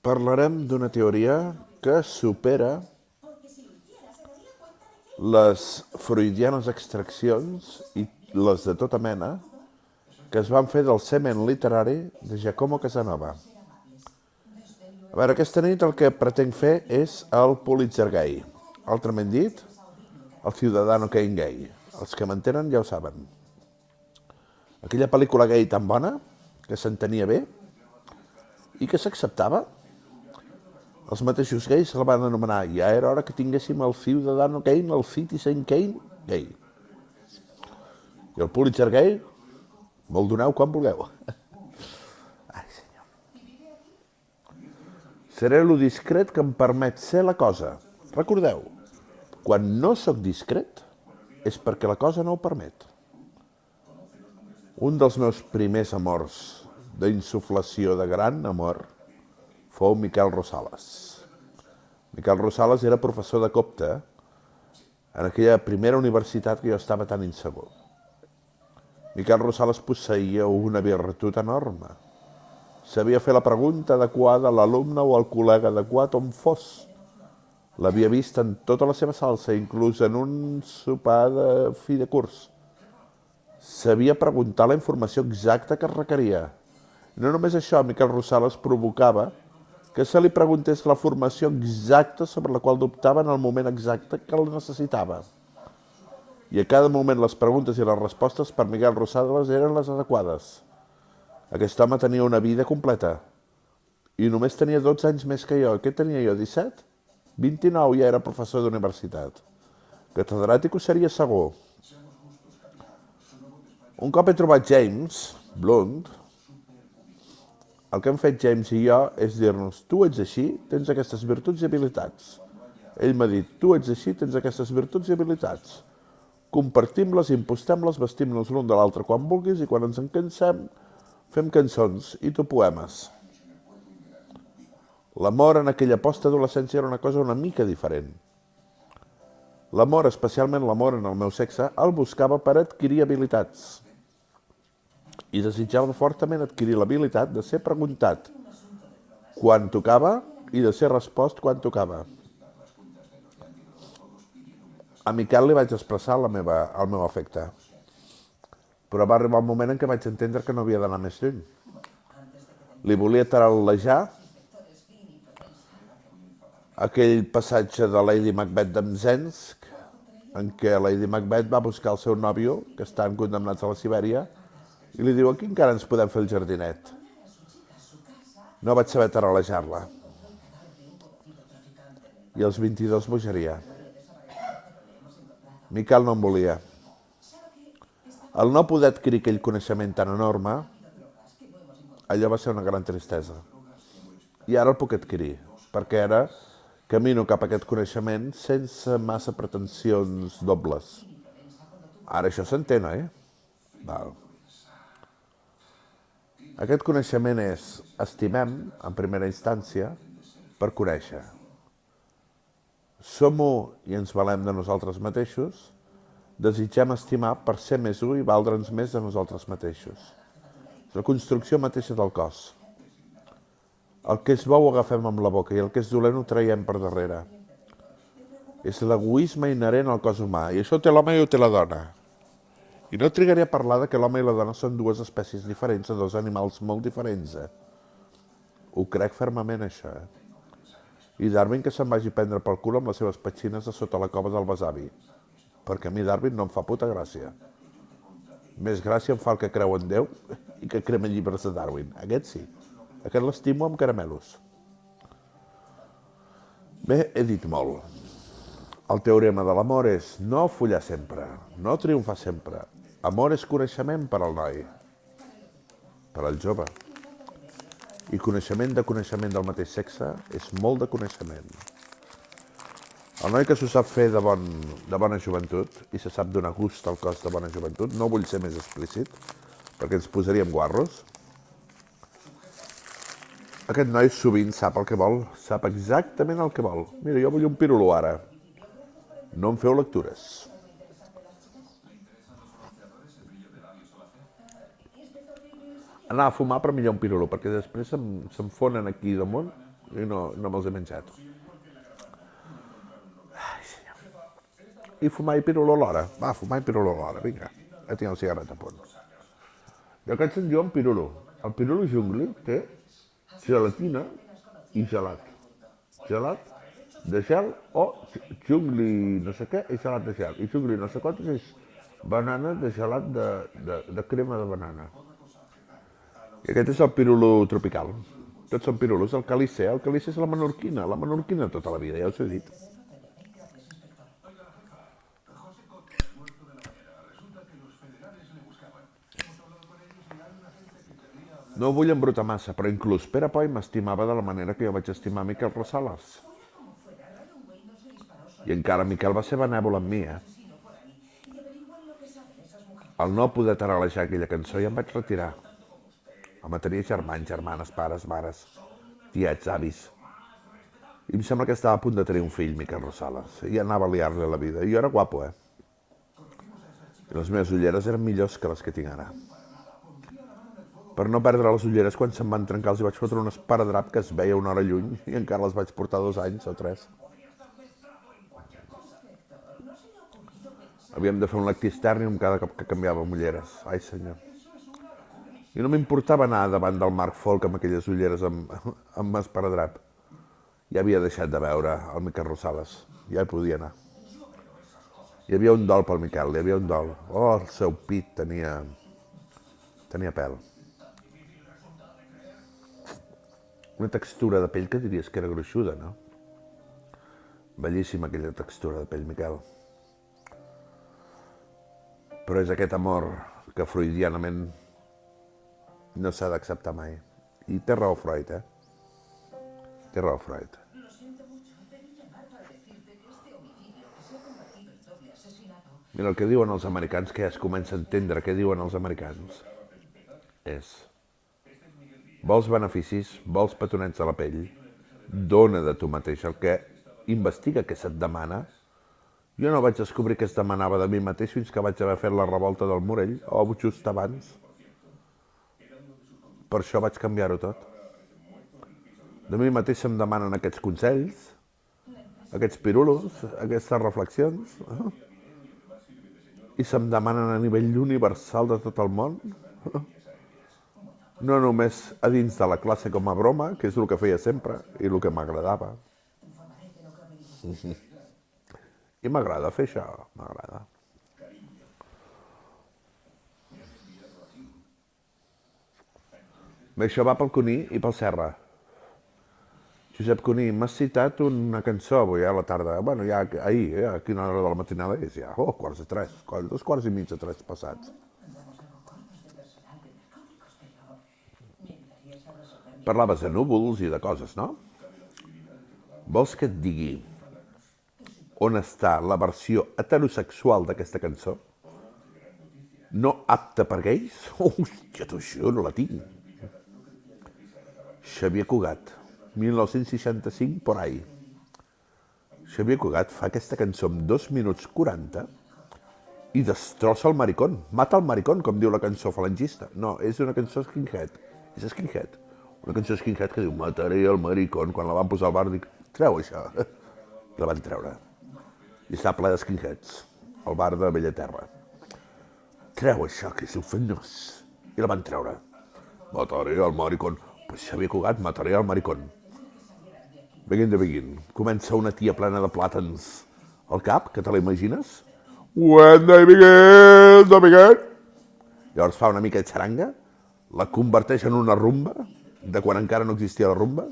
Parlarem d'una teoria que supera les freudianes extraccions i les de tota mena que es van fer del semen literari de Giacomo Casanova. A veure, aquesta nit el que pretenc fer és el Pulitzer gay. Altrament dit, el Ciudadano Kane gay. Els que m'entenen ja ho saben. Aquella pel·lícula gay tan bona, que s'entenia bé i que s'acceptava. Els mateixos gais la van anomenar. Ja era hora que tinguéssim el Ciudadano Kane, el Citizen Kane gay. I el Pulitzer gay me'l doneu quan vulgueu. Ai, senyor. Seré lo discret que em permet ser la cosa. Recordeu, quan no sóc discret és perquè la cosa no ho permet. Un dels meus primers amors d'insuflació de gran amor fou Miquel Rosales. Miquel Rosales era professor de copte en aquella primera universitat que jo estava tan insegur. Miquel Rosales posseïa una virtut enorme. Sabia fer la pregunta adequada a l'alumne o al col·lega adequat on fos. L'havia vist en tota la seva salsa, inclús en un sopar de fi de curs. Sabia preguntar la informació exacta que es requeria. No només això, Miquel Rosales provocava que se li preguntés la formació exacta sobre la qual dubtava en el moment exacte que la necessitava. I a cada moment les preguntes i les respostes per Miquel Rosales eren les adequades. Aquest home tenia una vida completa. I només tenia 12 anys més que jo. Què tenia jo, 17? 29 ja era professor d'universitat. Catedràtic ho seria segur. Un cop he trobat James Blunt, el que hem fet James i jo és dir-nos: tu ets així, tens aquestes virtuts i habilitats. Ell m'ha dit: tu ets així, tens aquestes virtuts i habilitats. Compartim-les, impostem-les, vestim-nos l'un de l'altre quan vulguis i quan ens en cansem fem cançons i tu poemes. L'amor en aquella postadolescència era una cosa una mica diferent. L'amor, especialment l'amor en el meu sexe, el buscava per adquirir habilitats. I desitjava fortament adquirir l'habilitat de ser preguntat quan tocava i de ser respost quan tocava. A Miquel li vaig expressar el meu afecte, però va arribar un moment en què vaig entendre que no havia d'anar més lluny. Li volia taral·lejar aquell passatge de Lady Macbeth d'Amzensk, en què Lady Macbeth va buscar el seu nòvio, que estan condemnats a la Sibèria, i li diu: aquí encara ens podem fer el jardinet. No vaig saber taral·lejar-la. I als 22 bogeria. Miquel no em volia. El no poder adquirir aquell coneixement tan enorme, allò va ser una gran tristesa. I ara el puc adquirir, perquè ara camino cap a aquest coneixement sense massa pretensions dobles. Ara això s'entén, oi? Val. Aquest coneixement és: estimem, en primera instància, per conèixer. Som-ho i ens valem de nosaltres mateixos, desitgem estimar per ser més u i valdre'ns més de nosaltres mateixos. És la construcció mateixa del cos. El que és bo ho agafem amb la boca i el que és dolent ho traiem per darrere. És l'egoisme inherent al cos humà, i això té l'home i ho té la dona. I no trigaré a parlar de que l'home i la dona són dues espècies diferents, dos animals molt diferents. Ho crec fermament, això. I Darwin que se'n vagi a prendre pel cul amb les seves petxines a sota la cova del besavi. Perquè a mi Darwin no em fa puta gràcia. Més gràcia em fa el que creu en Déu i que crema llibres de Darwin. Aquest sí. Aquest l'estimo amb caramelos. Bé, he dit molt. El teorema de l'amor és no follar sempre, no triomfar sempre. Amor és coneixement per al noi, per al jove. I coneixement del mateix sexe és molt de coneixement. El noi que s'ho sap fer de bona joventut i se sap donar gust al cos de bona joventut, no vull ser més explícit, perquè ens posaríem guarros. Aquest noi sovint sap el que vol, sap exactament el que vol. Mira, jo vull un piruló ara. No em feu lectures. Anar a fumar per millor un piruló, perquè després se'm fonen aquí damunt i no me'ls he menjat. I fumar i pirulo alhora. Va, fumar i pirulo alhora, vinga. Ja tinc el cigarret a punt. Jo aquests en diuen pirulo. El pirulo jungli té gelatina i gelat. Gelat de gel o jungli no sé què i gelat de gel. I jungli no sé quantes és banana de gelat de crema de banana. I aquest és el pirulo tropical. Tots són pirulos. El calice és la menorquina tota la vida, ja us he dit. No ho vull embrutar massa, però inclús Pere Poi m'estimava de la manera que jo vaig estimar Miquel Rosales. I encara Miquel va ser benèvol amb mi, Al no poder taralejar aquella cançó ja em vaig retirar. Home, tenia germans, germanes, pares, mares, tiets, avis. I em sembla que estava a punt de tenir un fill, Miquel Rosales. I anava a liar-li la vida. I jo era guapo, I les meves ulleres eren millors que les que tinc ara. Per no perdre les ulleres, quan se'm van trencar els hi vaig fotre un esparadrap que es veia una hora lluny i encara les vaig portar 2 anys o 3. Havíem de fer un lactistèrnium cada cop que canviàvem ulleres. Ai, senyor. I no m'importava anar davant del Marc Folk amb aquelles ulleres amb esparadrap. Ja havia deixat de veure el Miquel Rosales. Ja hi podia anar. Hi havia un dol pel Miquel, hi havia un dol. Oh, el seu pit tenia pèl. Una textura de pell que diries que era gruixuda, no? Bellíssima aquella textura de pell, Miquel. Però és aquest amor que freudianament no s'ha d'acceptar mai. I té raó Freud, Té raó Freud. Mira, el que diuen els americans, que ja es comença a entendre què diuen els americans, és: vols beneficis, vols petonets a la pell, dona de tu mateix el que investiga què se't demana. Jo no vaig descobrir què es demanava de mi mateix fins que vaig haver fet la revolta del Morell, o just abans. Per això vaig canviar-ho tot. De mi mateix se'm demanen aquests consells, aquests pirulos, aquestes reflexions, i se'm demanen a nivell universal de tot el món. No només a dins de la classe com a broma, que és el que feia sempre i el que m'agradava. I m'agrada fer això, m'agrada. Bé, això va pel Cuní i pel Serra. Josep Cuní, m'has citat una cançó avui a la tarda. Bueno, ja ahir, a quina hora de la matinada és ja? 2:45, 2:45 passats. Parlaves de núvols i de coses, no? Vols que et digui on està la versió heterosexual d'aquesta cançó? No apta per gais? Hòstia, tu això no la tinc. Xavier Cugat, 1965, por ahí. Xavier Cugat fa aquesta cançó en 2 minuts 40 i destrossa el maricón. Mata el maricón, com diu la cançó falangista. No, és una cançó skinhead. És skinhead. Una cançó skinhead que diu mataré el maricón. Quan la van posar al bar dic, treu això. La van treure. I està ple de skinheads, al bar de Bellaterra. Treu això, que és ofenós. I la van treure. Mataré el maricón. Pues Xavier Cugat, mataré el maricón. Begin de begin. Comença una tia plena de plàtans al cap, que te la imagines? When they begin, they begin. Llavors fa una mica de xaranga, la converteix en una rumba, de quan encara no existia la rumba,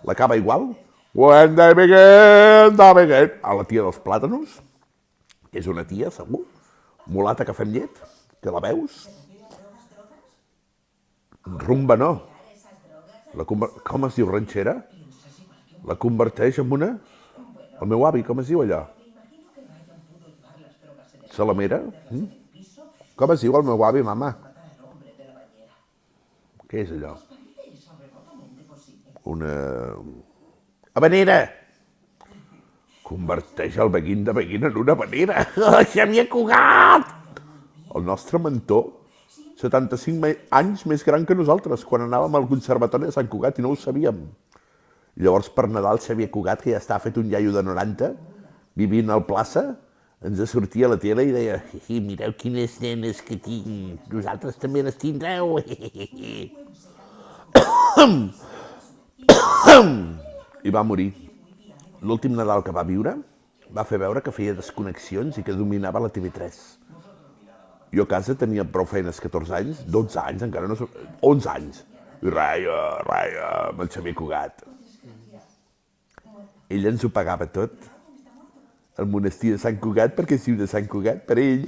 l'acaba igual, when they begin, they begin. A la tia dels plàtanos, que és una tia, segur, mulata que fem llet, que la veus? Rumba no. Com es diu, ranxera? La converteix en una... El meu avi, com es diu allò? Salamera? Com es diu el meu avi, mama? Què és allò? Una... habanera! Converteix el beguin de beguin en una habanera! Xavier Cugat! El nostre mentor, 75 anys més gran que nosaltres, quan anàvem al Conservatori de Sant Cugat i no ho sabíem. I llavors per Nadal Xavier Cugat, que ja estava fet un iaio de 90, vivint al plaça, ens sortia a la tele i deia mireu quines nenes que tinc, vosaltres també les tindreu. I va morir. L'últim Nadal que va viure va fer veure que feia desconnexions i que dominava la TV3. Jo a casa tenia prou feines, 14 anys, 12 anys, encara no... 11 anys. I raia, amb el Xavier Cugat. Ell ens ho pagava tot. El monestir de Sant Cugat, perquè es diu de Sant Cugat, per ell.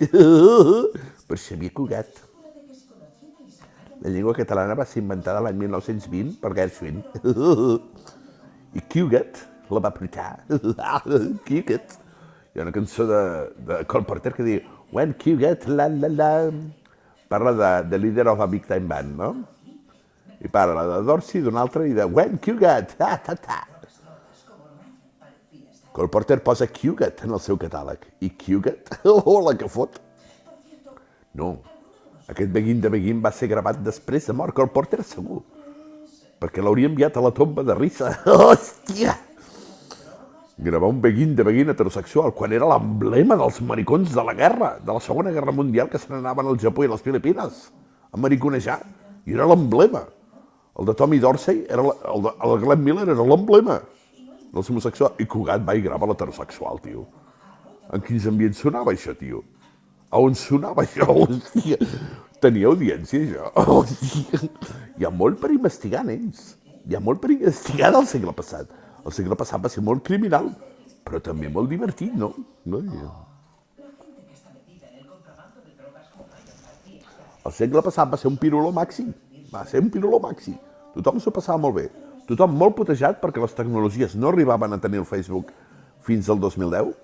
Per Xavier Cugat. La llengua catalana va ser inventada l'any 1920 per Gershwin. I Cugat la va portar. Cugat. Hi ha una cançó de Cole Porter que diu When Cugat, la la la. Parla de Leader of a Big Time Band, no? I parla de Dorsey, d'un altre, i de When Cugat, ta ta ta. Cole Porter posa Cugat en el seu catàleg. I Cugat, la que fot. No, aquest Begin de Begin va ser gravat després de mort Cole Porter, segur. Perquè l'hauria enviat a la tomba de risa. Hòstia! Gravar un Begin de Begin heterosexual quan era l'emblema dels maricons de la guerra, de la Segona Guerra Mundial, que se n'anaven al Japó i a les Filipines a mariconejar. I era l'emblema. El de Tommy Dorsey, el Glenn Miller era l'emblema dels homosexuals. I Cugat va i grava l'heterosexual, tio. En quins ambients sonava això, tio? A on sonava això? Hòstia, tenia audiència, això? Hòstia. Hi ha molt per investigar, nens. Hi ha molt per investigar del segle passat. El segle passat va ser molt criminal, però també molt divertit, no? El segle passat va ser un piruló màxim. Va ser un piruló màxim. Tothom s'ho passava molt bé. Tothom molt putejat perquè les tecnologies no arribaven a tenir el Facebook fins al 2010,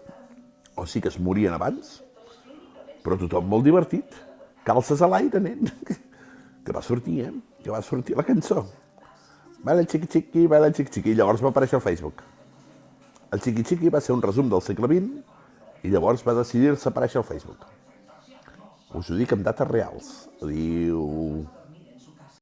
o sí que es morien abans, però tothom molt divertit. Calces a l'aire, nen. Que va sortir, Que va sortir la cançó. Baila xiqui xiqui, baila xiqui xiqui. I llavors va aparèixer al Facebook. El xiqui xiqui va ser un resum del segle XX i llavors va decidir-se aparèixer al Facebook. Us ho dic amb dates reals. Diu...